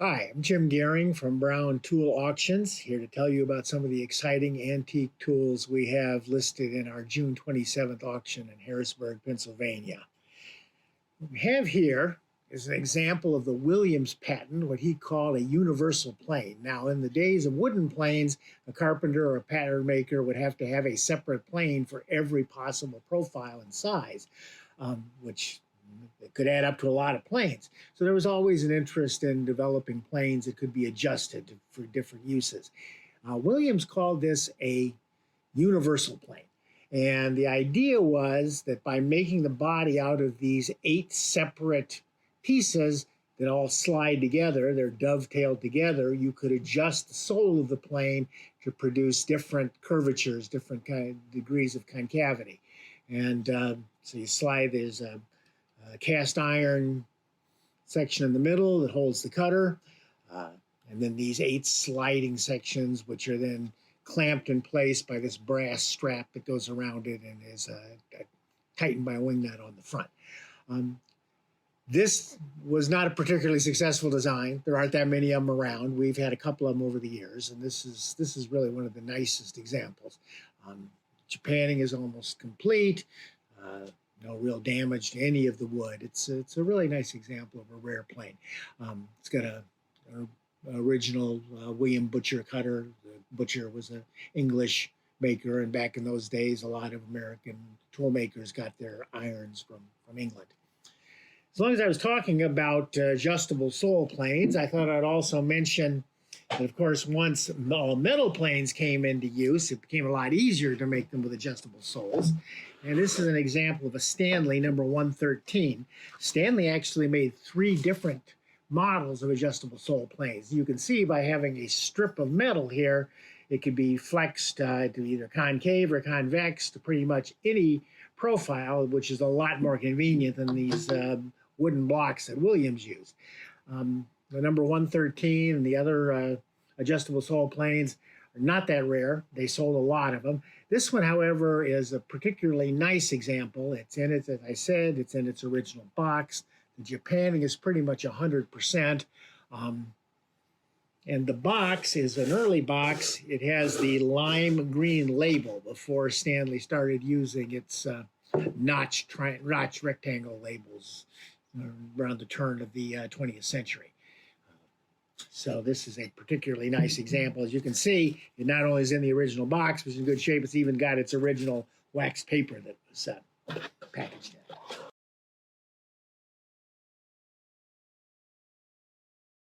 Hi, I'm Jim Gehring from Brown Tool Auctions, here to tell you about some of the exciting antique tools we have listed in our June 27th auction in Harrisburg, Pennsylvania. What we have here is an example of the Williams patent, what he called a universal plane. Now, in the days of wooden planes, a carpenter or a pattern maker would have to have a separate plane for every possible profile and size, which it could add up to a lot of planes. So there was always an interest in developing planes that could be adjusted for different uses. Williams called this a universal plane. And the idea was that by making the body out of these 8 separate pieces that all slide together, they're dovetailed together, you could adjust the sole of the plane to produce different curvatures, different degrees of concavity. And so you slide, there's a cast iron section in the middle that holds the cutter, and then these 8 sliding sections, which are then clamped in place by this brass strap that goes around it and is tightened by a wing nut on the front. This was not a particularly successful design. There aren't that many of them around. We've had a couple of them over the years, and this is really one of the nicest examples. Japanning is almost complete. No real damage to any of the wood. It's a really nice example of a rare plane. It's got a original William Butcher cutter. The Butcher was an English maker, and back in those days, a lot of American tool makers got their irons from England. As long as I was talking about adjustable sole planes, I thought I'd also mention that, of course, once all metal planes came into use, it became a lot easier to make them with adjustable soles. And this is an example of a Stanley number 113. Stanley actually made 3 different models of adjustable sole planes. You can see by having a strip of metal here, it could be flexed to either concave or convex to pretty much any profile, which is a lot more convenient than these wooden blocks that Williams used. The number 113 and the other adjustable sole planes are not that rare. They sold a lot of them. This one, however, is a particularly nice example. It's in it, as I said, it's in its original box. The Japanning is pretty much 100%. And the box is an early box. It has the lime green label before Stanley started using its notch rectangle labels around the turn of the 20th century. So this is a particularly nice example. As you can see, it not only is in the original box, which is in good shape, it's even got its original wax paper that was packaged in.